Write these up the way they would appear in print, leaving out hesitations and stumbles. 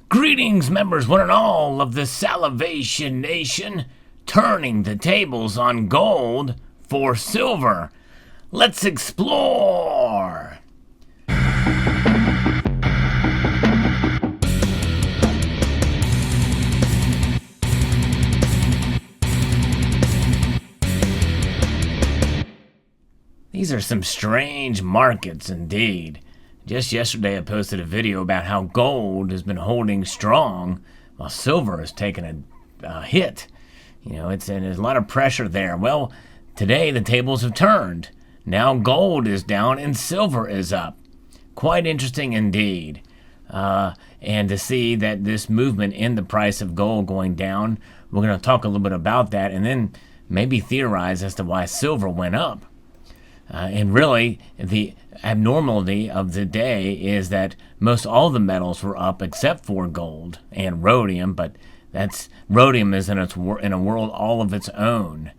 Greetings, members, one and all of the Salivation Nation, turning the tables on gold for silver. Let's explore! These are some strange markets indeed. Just yesterday I posted a video about how gold has been holding strong while silver has taken a hit. There's a lot of pressure there. Well, today the tables have turned. Now gold is down and silver is up. Quite interesting indeed. And to see that this movement in the price of gold going down, we're going to talk a little bit about that and then maybe theorize as to why silver went up. And really, the abnormality of the day is that most all the metals were up except for gold and rhodium, but rhodium is in a world all of its own.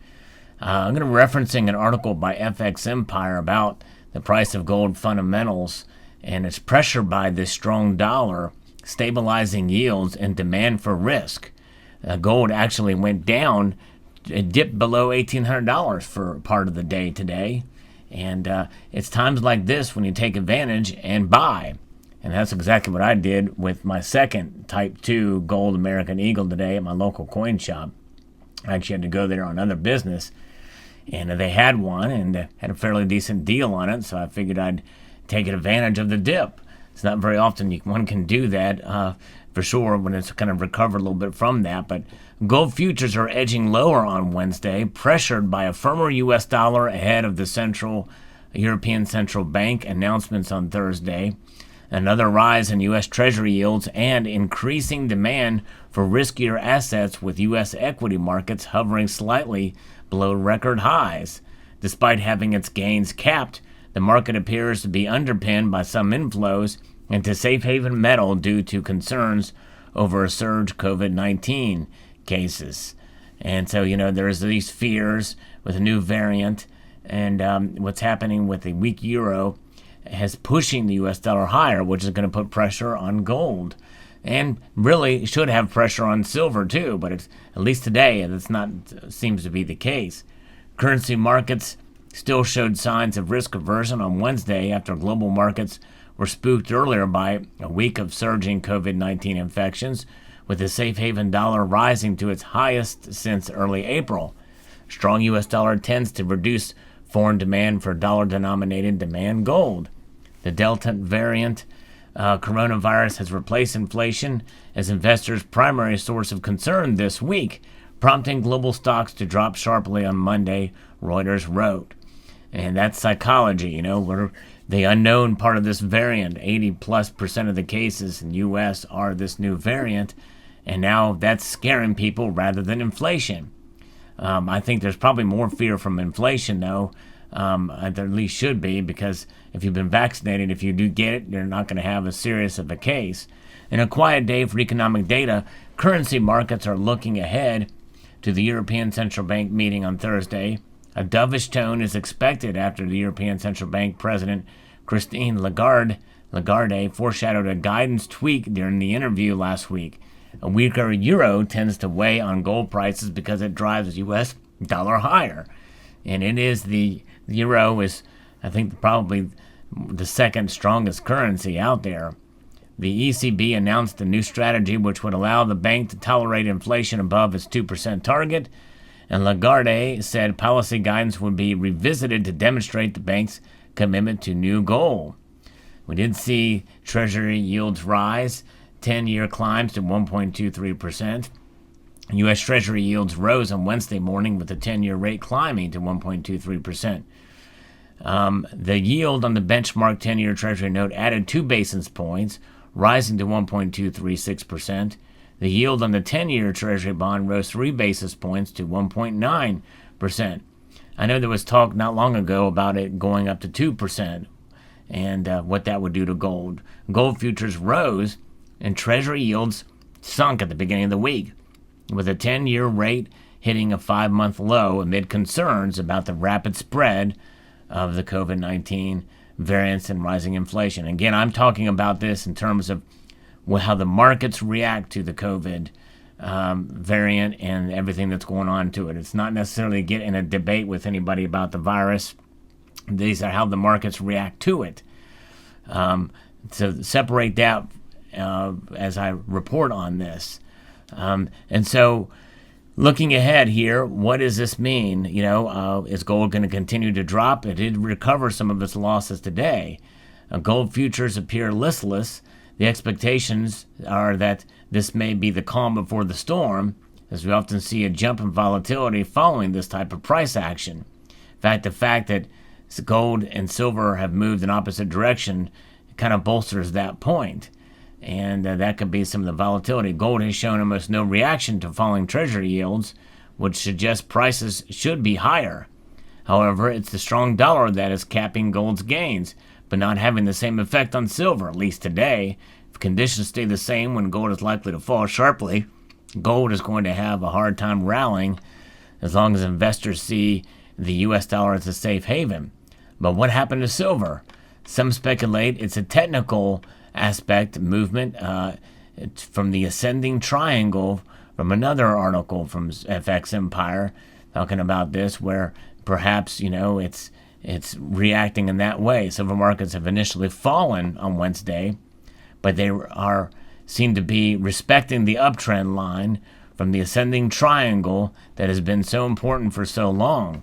I'm going to be referencing an article by FX Empire about the price of gold fundamentals, and it's pressured by this strong dollar, stabilizing yields and demand for risk. Gold actually went down, it dipped below $1,800 for part of the day today. And it's times like this when you take advantage and buy. And that's exactly what I did with my second Type 2 Gold American Eagle today at my local coin shop. I actually had to go there on other business. And they had one and had a fairly decent deal on it. So I figured I'd take advantage of the dip. It's not very often one can do that, for sure, when it's kind of recovered a little bit from that. But gold futures are edging lower on Wednesday, pressured by a firmer U.S. dollar ahead of the European Central Bank announcements on Thursday, another rise in U.S. Treasury yields, and increasing demand for riskier assets with U.S. equity markets hovering slightly below record highs. Despite having its gains capped, the market appears to be underpinned by some inflows into safe haven metal due to concerns over a surge COVID-19 cases. And so, there's these fears with a new variant, and what's happening with the weak euro has pushing the U.S. dollar higher, which is going to put pressure on gold. And really should have pressure on silver too, but it's, at least today, seems to be the case. Currency markets still showed signs of risk aversion on Wednesday after global markets were spooked earlier by a week of surging COVID-19 infections, with the safe haven dollar rising to its highest since early April. Strong U.S. dollar tends to reduce foreign demand for dollar-denominated demand gold. The Delta variant coronavirus has replaced inflation as investors' primary source of concern this week, prompting global stocks to drop sharply on Monday, Reuters wrote. And that's psychology, where the unknown part of this variant, 80+% of the cases in the U.S. are this new variant, and now that's scaring people rather than inflation. I think there's probably more fear from inflation, though. There at least should be, because if you've been vaccinated, if you do get it, you're not going to have as serious of a case. In a quiet day for economic data, currency markets are looking ahead to the European Central Bank meeting on Thursday. A dovish tone is expected after the European Central Bank President Christine Lagarde foreshadowed a guidance tweak during the interview last week. A weaker euro tends to weigh on gold prices because it drives the U.S. dollar higher. And the euro is, I think, probably the second strongest currency out there. The ECB announced a new strategy which would allow the bank to tolerate inflation above its 2% target, and Lagarde said policy guidance would be revisited to demonstrate the bank's commitment to new goal. We did see Treasury yields rise, 10-year climbs to 1.23%. U.S. Treasury yields rose on Wednesday morning with the 10-year rate climbing to 1.23%. The yield on the benchmark 10-year Treasury note added 2 basis points, rising to 1.236%. The yield on the 10-year Treasury bond rose 3 basis points to 1.9%. I know there was talk not long ago about it going up to 2% and what that would do to gold. Gold futures rose and Treasury yields sunk at the beginning of the week, with a 10-year rate hitting a 5-month low amid concerns about the rapid spread of the COVID-19 variants and rising inflation. Again, I'm talking about this in terms of how the markets react to the COVID variant and everything that's going on to it. It's not necessarily get in a debate with anybody about the virus. These are how the markets react to it. So separate that as I report on this. And so looking ahead here, what does this mean? Is gold going to continue to drop? It did recover some of its losses today. Gold futures appear listless. The expectations are that this may be the calm before the storm, as we often see a jump in volatility following this type of price action. In fact, the fact that gold and silver have moved in opposite direction kind of bolsters that point. And that could be some of the volatility. Gold has shown almost no reaction to falling treasury yields, which suggests prices should be higher. However, it's the strong dollar that is capping gold's gains, but not having the same effect on silver, at least today. If conditions stay the same when gold is likely to fall sharply, gold is going to have a hard time rallying as long as investors see the U.S. dollar as a safe haven. But what happened to silver? Some speculate it's a technical aspect movement from the ascending triangle from another article from FX Empire talking about this, where perhaps it's reacting in that way. Silver markets have initially fallen on Wednesday, but they seem to be respecting the uptrend line from the ascending triangle that has been so important for so long.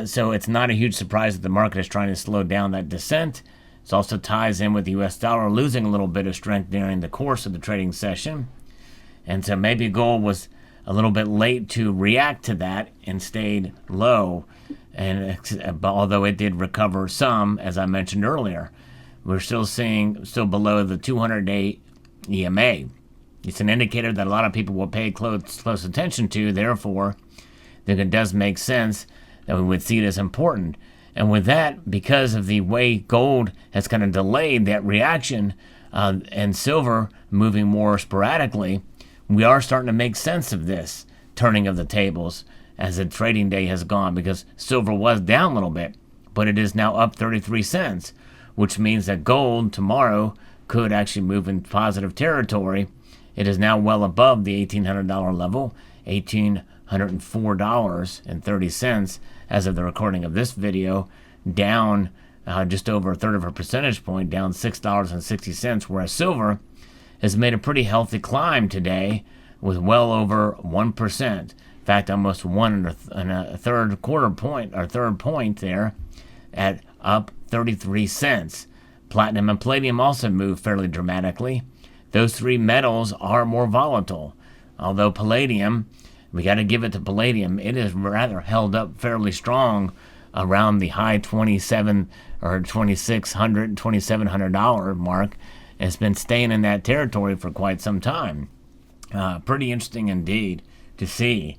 So it's not a huge surprise that the market is trying to slow down that descent. It also ties in with the U.S. dollar losing a little bit of strength during the course of the trading session. And so maybe gold was a little bit late to react to that and stayed low. And although it did recover some, as I mentioned earlier, we're still below the 200-day EMA. It's an indicator that a lot of people will pay close attention to. Therefore, I think it does make sense that we would see it as important. And with that, because of the way gold has kind of delayed that reaction and silver moving more sporadically, we are starting to make sense of this turning of the tables as the trading day has gone, because silver was down a little bit, but it is now up 33 cents, which means that gold tomorrow could actually move in positive territory. It is now well above the $1,800 level, $1,804.30 as of the recording of this video, down just over a third of a percentage point, down $6.60, whereas silver has made a pretty healthy climb today with well over 1%. In fact, almost 1 and a third quarter point, or third point there, at up 33 cents. Platinum and palladium also moved fairly dramatically. Those three metals are more volatile. Although palladium, we got to give it to palladium, it is rather held up fairly strong around the high $2,700 or $2,700 mark. And it's been staying in that territory for quite some time. Pretty interesting indeed to see.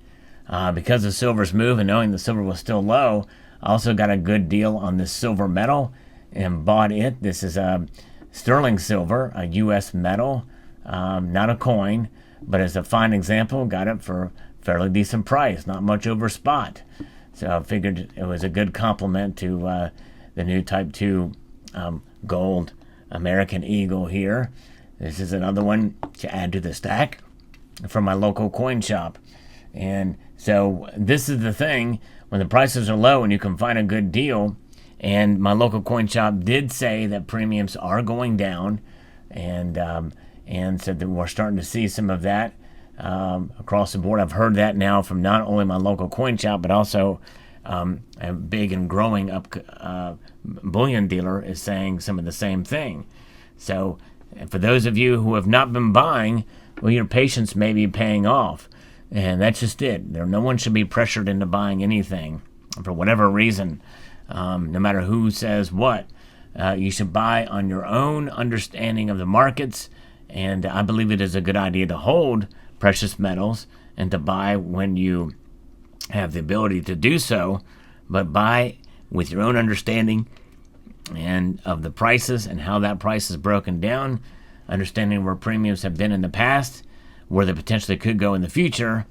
Because of silver's move and knowing the silver was still low, I also got a good deal on this silver metal and bought it. This is a sterling silver, a U.S. metal, not a coin, but as a fine example, got it for a fairly decent price, not much over spot. So I figured it was a good complement to the new Type 2 gold American Eagle here. This is another one to add to the stack from my local coin shop. And so this is the thing, when the prices are low and you can find a good deal, and my local coin shop did say that premiums are going down, and said that we're starting to see some of that across the board. I've heard that now from not only my local coin shop, but also a big and growing up bullion dealer is saying some of the same thing. So for those of you who have not been buying, well, your patience may be paying off. And that's just it. No one should be pressured into buying anything for whatever reason, no matter who says what. You should buy on your own understanding of the markets, and I believe it is a good idea to hold precious metals and to buy when you have the ability to do so, but buy with your own understanding and of the prices and how that price is broken down, understanding where premiums have been in the past, where they potentially could go in the future,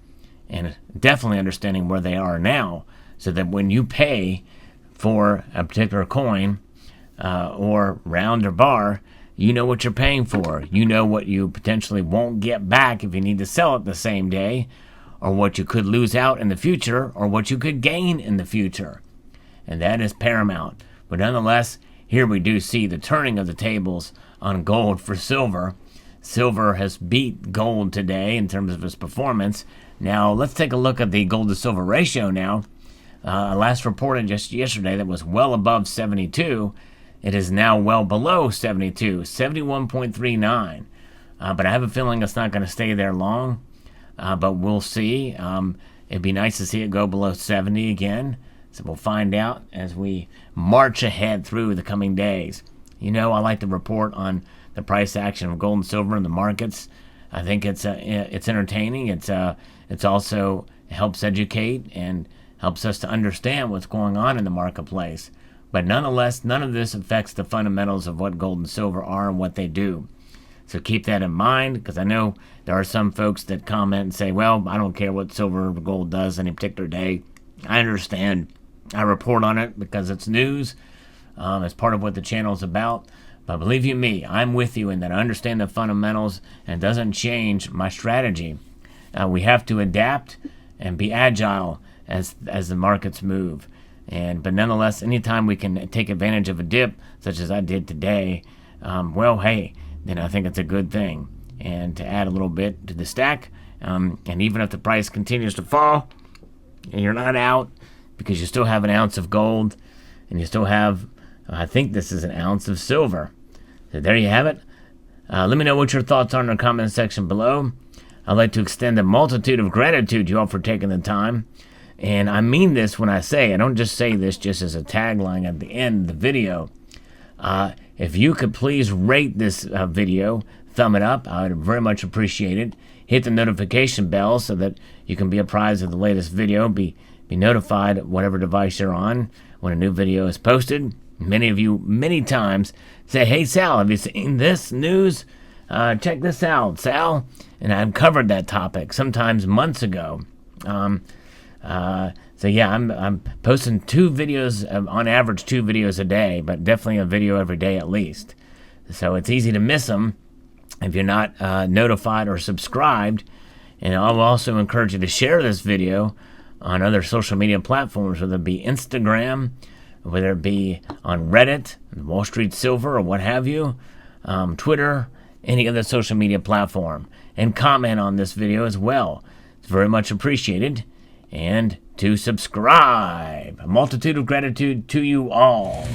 and definitely understanding where they are now, so that when you pay for a particular coin or round or bar, you know what you're paying for. You know what you potentially won't get back if you need to sell it the same day, or what you could lose out in the future, or what you could gain in the future. And that is paramount. But nonetheless, here we do see the turning of the tables on gold for silver. Silver has beat gold today in terms of its performance. Now, let's take a look at the gold to silver ratio now. Last reported just yesterday that was well above 72. It is now well below 72, 71.39. But I have a feeling it's not going to stay there long. But we'll see. It'd be nice to see it go below 70 again. So we'll find out as we march ahead through the coming days. You know, I like to report on the price action of gold and silver in the markets. I think it's entertaining. It's also helps educate and helps us to understand what's going on in the marketplace. But nonetheless, none of this affects the fundamentals of what gold and silver are and what they do. So keep that in mind, because I know there are some folks that comment and say, well, I don't care what silver or gold does any particular day. I understand. I report on it because it's news. It's part of what the channel is about. But believe you me, I'm with you in that I understand the fundamentals, and it doesn't change my strategy. We have to adapt and be agile as the markets move. But nonetheless, anytime we can take advantage of a dip, such as I did today, well, hey, then I think it's a good thing. And to add a little bit to the stack, and even if the price continues to fall, and you're not out, because you still have an ounce of gold, and you still have, I think this is an ounce of silver. So there you have it. Let me know what your thoughts are in the comment section below. I'd like to extend a multitude of gratitude to you all for taking the time. And I mean this when I say, I don't just say this just as a tagline at the end of the video. If you could please rate this video, thumb it up, I would very much appreciate it. Hit the notification bell so that you can be apprised of the latest video, be notified whatever device you're on when a new video is posted. Many of you, many times, say, hey, Sal, have you seen this news? Check this out, Sal. And I've covered that topic, sometimes months ago. So yeah, I'm posting 2 videos, on average 2 videos a day, but definitely a video every day at least. So it's easy to miss them if you're not notified or subscribed. And I'll also encourage you to share this video on other social media platforms, whether it be Instagram, whether it be on Reddit, Wall Street Silver, or what have you, Twitter, any other social media platform. And comment on this video as well. It's very much appreciated. And to subscribe. A multitude of gratitude to you all.